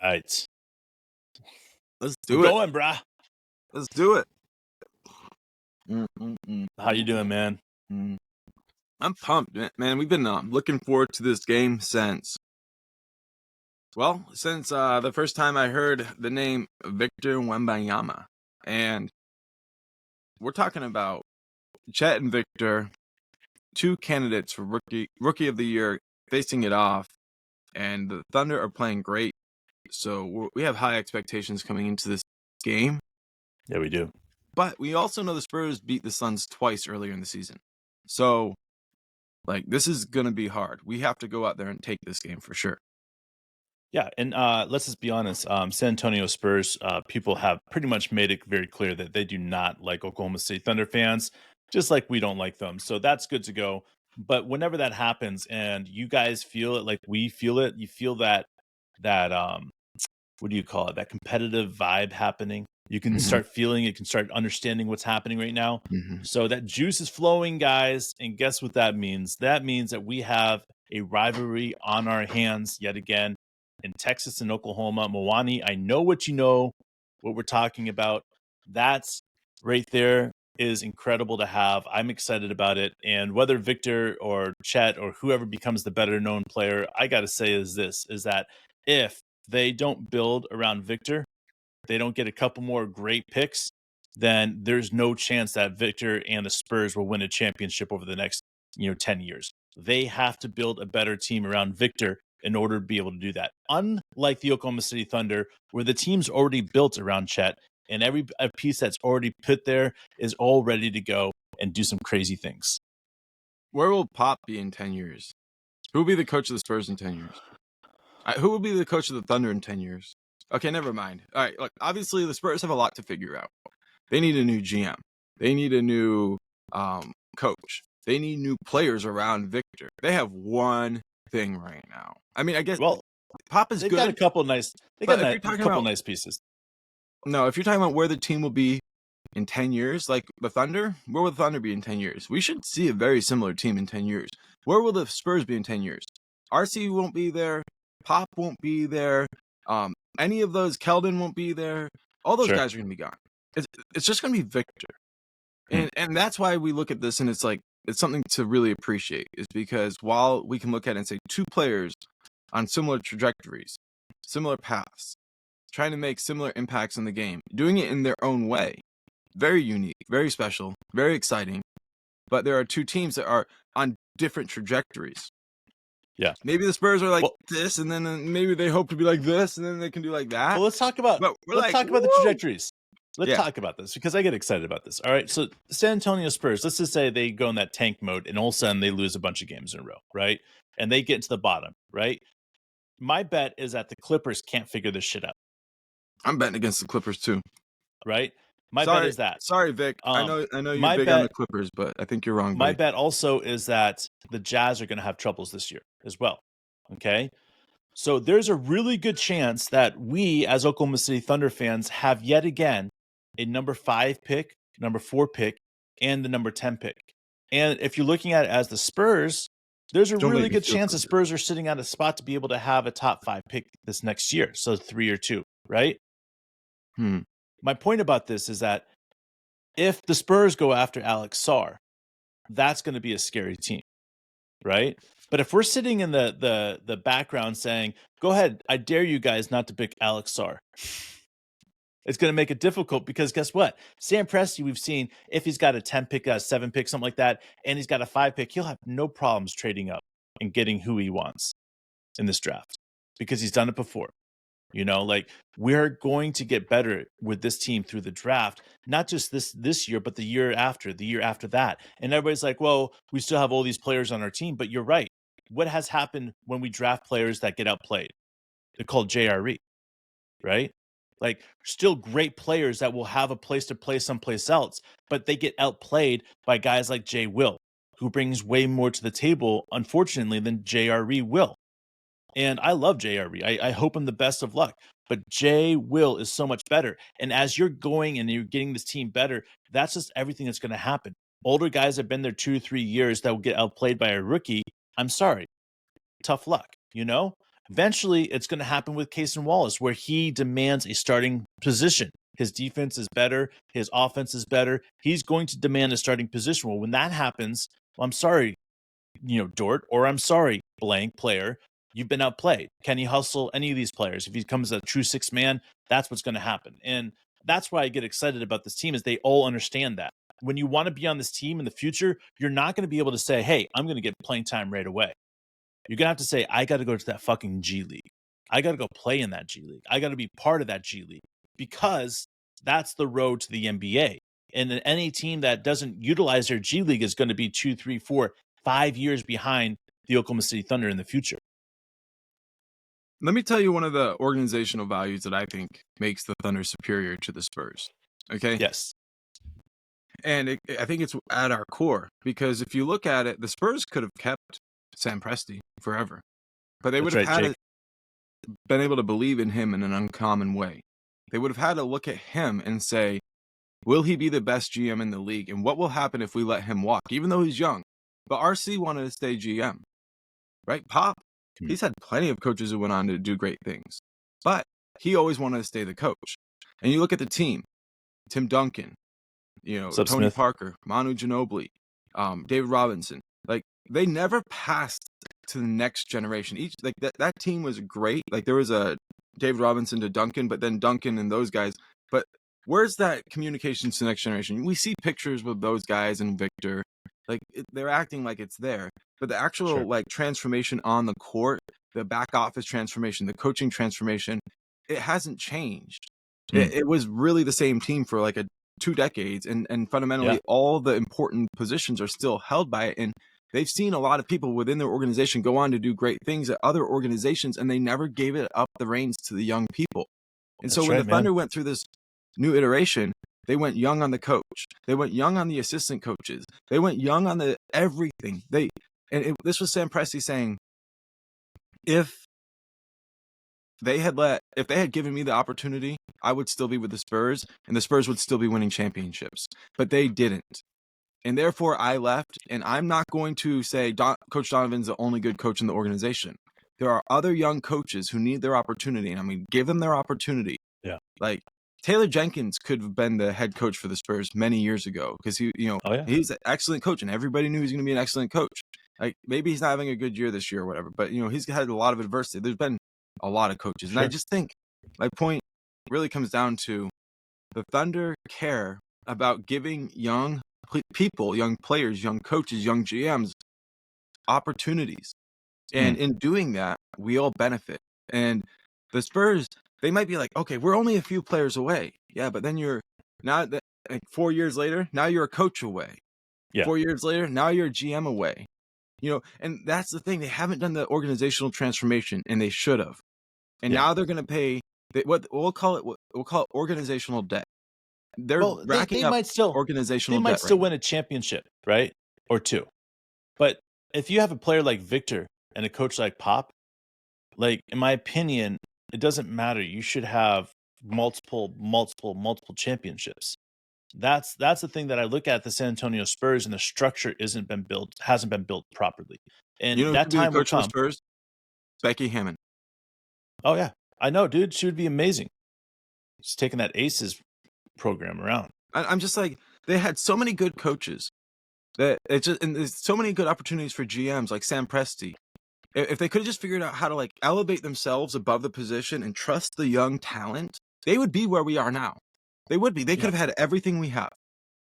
All right. Let's We're do it. going, brah. Let's do it. How you doing, man? I'm pumped, man. We've been looking forward to this game since the first time I heard the name Victor Wembanyama. And we're talking about Chet and Victor, two candidates for rookie of the year, facing it off. And the Thunder are playing great. So we have high expectations coming into this game. Yeah, we do. But we also know the Spurs beat the Suns twice earlier in the season. So, this is going to be hard. We have to go out there and take this game for sure. Yeah, and let's just be honest. San Antonio Spurs people have pretty much made it very clear that they do not like Oklahoma City Thunder fans, just like we don't like them. So that's good to go. But whenever that happens and you guys feel it like we feel it, you feel that what do you call it? That competitive vibe happening. You can start feeling it, you can start understanding what's happening right now. So that juice is flowing, guys. And guess what that means? That means that we have a rivalry on our hands yet again in Texas and Oklahoma. Moani, I know what you know, what we're talking about. That's right there is incredible to have. I'm excited about it. And whether Victor or Chet or whoever becomes the better known player, I got to say is that if they don't build around Victor, they don't get a couple more great picks, then there's no chance that Victor and the Spurs will win a championship over the next 10 years. They have to build a better team around Victor in order to be able to do that. Unlike the Oklahoma City Thunder, where the team's already built around Chet, and every piece that's already put there is all ready to go and do some crazy things. Where will Pop be in 10 years? Who will be the coach of the Spurs in 10 years? Who will be the coach of the Thunder in 10 years? Okay, never mind. All right, look, obviously the Spurs have a lot to figure out. They need a new GM. They need a new coach. They need new players around Victor. They have one thing right now. I mean, I guess Pop is they've good. Got a couple nice. They got a couple nice pieces. No, if you're talking about where the team will be in 10 years, like the Thunder, where will the Thunder be in 10 years? We should see a very similar team in 10 years. Where will the Spurs be in 10 years? RC won't be there. Pop won't be there. Any of those, Keldon won't be there. All those guys are going to be gone. It's just going to be Victor. And that's why we look at this and it's something to really appreciate, is because while we can look at it and say two players on similar trajectories, similar paths, trying to make similar impacts in the game, doing it in their own way, very unique, very special, very exciting, but there are two teams that are on different trajectories. Yeah. Maybe the Spurs are this, and then maybe they hope to be like this, and then they can do like that. Well, let's talk about the trajectories. Let's talk about this because I get excited about this. All right. So San Antonio Spurs, let's just say they go in that tank mode and all of a sudden they lose a bunch of games in a row, right? And they get to the bottom, right? My bet is that the Clippers can't figure this shit out. I'm betting against the Clippers too. Right? My bet is that. Sorry, Vic. I know you're big on the Clippers, but I think you're wrong. My bet also is that the Jazz are going to have troubles this year as well. Okay? So there's a really good chance that we, as Oklahoma City Thunder fans, have yet again a number 5 pick, number 4 pick, and the number 10 pick. And if you're looking at it as the Spurs, there's a really good chance the Spurs are sitting at a spot to be able to have a top 5 pick this next year. So 3 or 2, right? My point about this is that if the Spurs go after Alex Sarr, that's going to be a scary team, right? But if we're sitting in the background saying, go ahead, I dare you guys not to pick Alex Sarr, it's going to make it difficult because guess what? Sam Presti, we've seen if he's got a 10 pick, a 7 pick, something like that, and he's got a 5 pick, he'll have no problems trading up and getting who he wants in this draft because he's done it before. We're going to get better with this team through the draft, not just this year, but the year after that. And everybody's like, well, we still have all these players on our team, but you're right. What has happened when we draft players that get outplayed? They're called JRE, right? Like, still great players that will have a place to play someplace else, but they get outplayed by guys like Jay Will, who brings way more to the table, unfortunately, than JRE will. And I love JRE. I hope him the best of luck. But Jay Will is so much better. And as you're going and you're getting this team better, that's just everything that's going to happen. Older guys have been there 2 or 3 years that will get outplayed by a rookie. I'm sorry. Tough luck, Eventually, it's going to happen with Cason Wallace, where he demands a starting position. His defense is better. His offense is better. He's going to demand a starting position. Well, when that happens, well, I'm sorry, Dort, or I'm sorry, blank player, you've been outplayed. Can he hustle any of these players? If he becomes a true six man, that's what's going to happen. And that's why I get excited about this team is they all understand that. When you want to be on this team in the future, you're not going to be able to say, hey, I'm going to get playing time right away. You're going to have to say, I got to go to that fucking G League. I got to go play in that G League. I got to be part of that G League because that's the road to the NBA. And any team that doesn't utilize their G League is going to be 2, 3, 4, 5 years behind the Oklahoma City Thunder in the future. Let me tell you one of the organizational values that I think makes the Thunder superior to the Spurs. Okay? Yes. And I think it's at our core because if you look at it, the Spurs could have kept Sam Presti forever, but they would have been able to believe in him in an uncommon way. They would have had to look at him and say, will he be the best GM in the league? And what will happen if we let him walk, even though he's young? But RC wanted to stay GM, right? Pop, he's had plenty of coaches who went on to do great things, but he always wanted to stay the coach. And you look at the team, Tim Duncan, Tony Smith? Parker, Manu Ginobili, David Robinson, like they never passed to the next generation. Each like that team was great. Like there was a David Robinson to Duncan, but then Duncan and those guys. But where's that communication to the next generation? We see pictures with those guys and Victor. Like they're acting like it's there, but the actual like transformation on the court, the back office transformation, the coaching transformation, it hasn't changed. It was really the same team for like 2 decades, and fundamentally all the important positions are still held by it. And they've seen a lot of people within their organization go on to do great things at other organizations, and they never gave it up the reins to the young people. And so when the Thunder went through this new iteration, they went young on the coach. They went young on the assistant coaches. They went young on the everything. This was Sam Presti saying, if they had given me the opportunity, I would still be with the Spurs, and the Spurs would still be winning championships. But they didn't. And therefore, I left, and I'm not going to say Coach Donovan's the only good coach in the organization. There are other young coaches who need their opportunity, and I'm going to give them their opportunity. Yeah. Like, Taylor Jenkins could have been the head coach for the Spurs many years ago because he's an excellent coach, and everybody knew he was going to be an excellent coach. Like, maybe he's not having a good year this year or whatever, but, he's had a lot of adversity. There's been a lot of coaches. And I just think my point really comes down to the Thunder care about giving young people, young players, young coaches, young GMs opportunities. And in doing that, we all benefit. And the Spurs, they might be like, okay, we're only a few players away. Yeah, but then like 4 years later, now you're a coach away. Yeah. 4 years later, now you're a GM away. And that's the thing. They haven't done the organizational transformation, and they should have. And now they're going to pay we'll call it organizational debt. They're racking up organizational debt. They might still win a championship, right? Or 2. But if you have a player like Victor and a coach like Pop, like in my opinion, it doesn't matter. You should have multiple championships. That's the thing that I look at the San Antonio Spurs, and the structure hasn't been built properly. And that time will come. Spurs? Becky Hammond. Oh yeah, I know, dude. She would be amazing. She's taking that Aces program around. I'm just like, they had so many good coaches and there's so many good opportunities for GMs like Sam Presti. If they could have just figured out how to like elevate themselves above the position and trust the young talent, they would be where we are now. They would be. They could have had everything we have.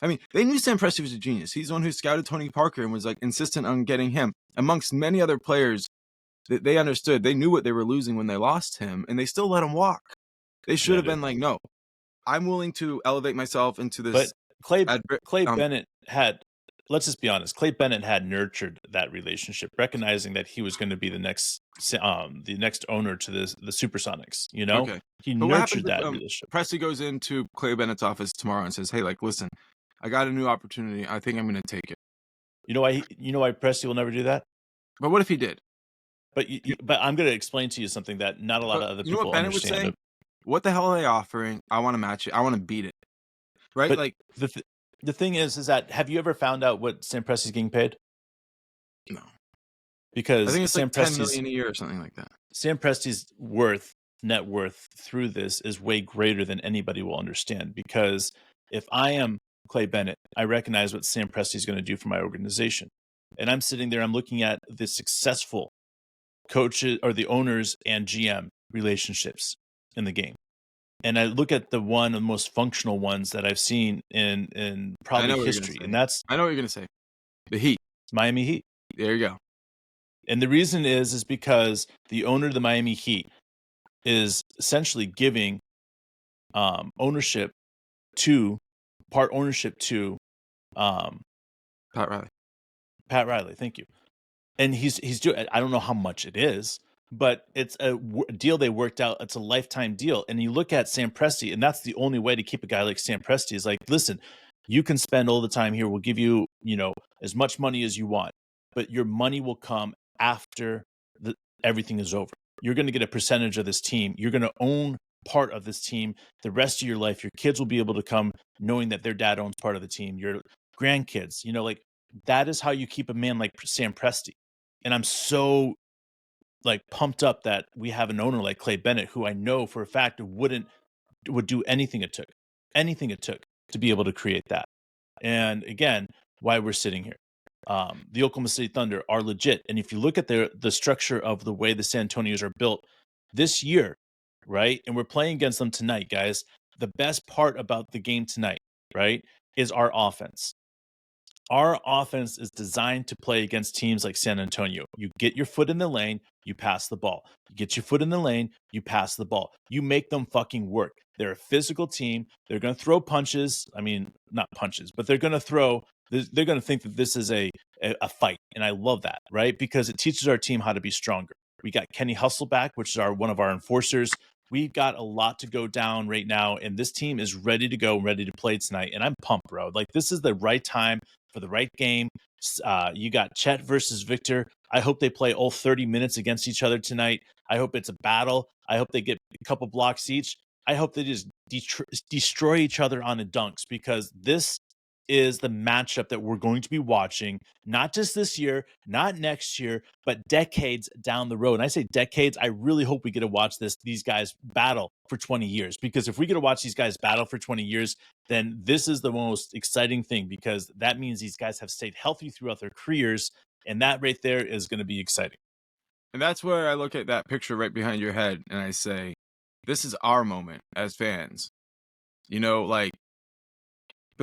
I mean, they knew Sam Presti was a genius. He's the one who scouted Tony Parker and was like insistent on getting him amongst many other players. They understood. They knew what they were losing when they lost him, and they still let him walk. They should have been like, no, I'm willing to elevate myself into this. But Clay Bennett had, let's just be honest, Clay Bennett had nurtured that relationship, recognizing that he was going to be the next owner to the Supersonics. Okay. He nurtured that relationship. Presti goes into Clay Bennett's office tomorrow and says, hey, like, listen, I got a new opportunity. I think I'm going to take it. You know why Presti will never do that? But what if he did? But I'm going to explain to you something that not a lot of other people what Bennett understand. Would say? What the hell are they offering? I want to match it. I want to beat it. Right? But like the thing is that have you ever found out what Sam Presti's getting paid? No. Because I think it's Sam like $10 Presti's million a year or something like that. Sam Presti's net worth through this is way greater than anybody will understand, because if I am Clay Bennett, I recognize what Sam Presti is going to do for my organization. And I'm sitting there, I'm looking at the successful coaches or the owners and GM relationships in the game. And I look at the one of the most functional ones that I've seen in probably history, and that's I know what you're going to say. The Heat. Miami Heat. There you go. And the reason is because the owner of the Miami Heat is essentially giving ownership to Pat Riley. Pat Riley, thank you. And he's doing. I don't know how much it is, but it's a deal they worked out. It's a lifetime deal. And you look at Sam Presti, and that's the only way to keep a guy like Sam Presti is like, listen, you can spend all the time here. We'll give you, as much money as you want, but your money will come after everything is over. You're going to get a percentage of this team. You're going to own part of this team the rest of your life. Your kids will be able to come knowing that their dad owns part of the team. Your grandkids, like that is how you keep a man like Sam Presti. And I'm so pumped up that we have an owner like Clay Bennett, who I know for a fact would do anything it took to be able to create that. And again, why we're sitting here. The Oklahoma City Thunder are legit. And if you look at the structure of the way the San Antonios are built this year, right? And we're playing against them tonight, guys. The best part about the game tonight, right, is our offense. Our offense is designed to play against teams like San Antonio. You get your foot in the lane, you pass the ball. You get your foot in the lane, you pass the ball. You make them fucking work. They're a physical team. They're going to throw punches. I mean, not punches, but they're going to think that this is a fight. And I love that, right? Because it teaches our team how to be stronger. We got Kenny Hustleback, which is one of our enforcers. We've got a lot to go down right now, and this team is ready to go, ready to play tonight. And I'm pumped, bro. This is the right time for the right game. You got Chet versus Victor. I hope they play all 30 minutes against each other tonight. I hope it's a battle. I hope they get a couple blocks each. I hope they just destroy each other on the dunks, because this is the matchup that we're going to be watching, not just this year, not next year, but decades down the road. And I say decades, I really hope we get to watch these guys battle for 20 years, because if we get to watch these guys battle for 20 years, then this is the most exciting thing, because that means these guys have stayed healthy throughout their careers. And that right there is going to be exciting. And that's where I look at that picture right behind your head and I say, this is our moment as fans. Bill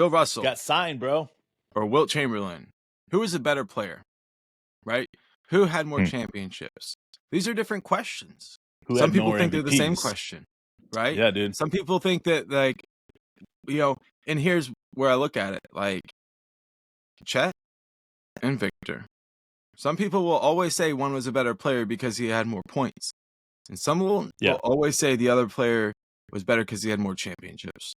Russell got signed, bro, or Wilt Chamberlain. Who is a better player, right? Who had more championships? These are different questions. Some people think they're the same question, right? Yeah, dude. Some people think that, and here's where I look at it, Chet and Victor. Some people will always say one was a better player because he had more points. And some will always say the other player was better because he had more championships.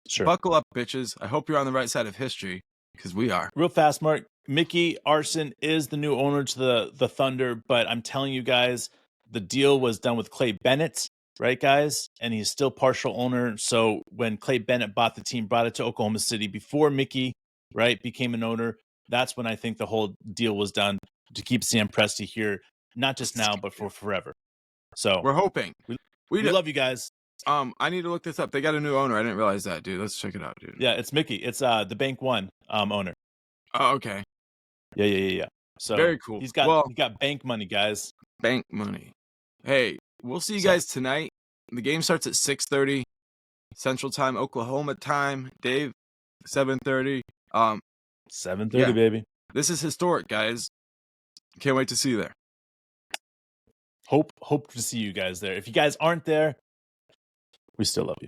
Sure. Buckle up, bitches. I hope you're on the right side of history, because we are. Real fast, Mark. Mickey Arson is the new owner to the Thunder, but I'm telling you guys, the deal was done with Clay Bennett, right, guys? And he's still partial owner. So when Clay Bennett bought the team, brought it to Oklahoma City before Mickey, right, became an owner, that's when I think the whole deal was done to keep Sam Presti here, not just now, but for forever. So we're hoping. We love you guys. I need to look this up. They got a new owner. I didn't realize that, dude. Let's check it out, dude. Yeah, it's Mickey. It's the Bank One owner. Oh, okay. Yeah. So very cool. He got bank money, guys. Bank money. Hey, we'll see you guys tonight. The game starts at 6:30 Central Time, Oklahoma time. Dave, 7:30. 7:30, baby. This is historic, guys. Can't wait to see you there. Hope to see you guys there. If you guys aren't there, we still love you.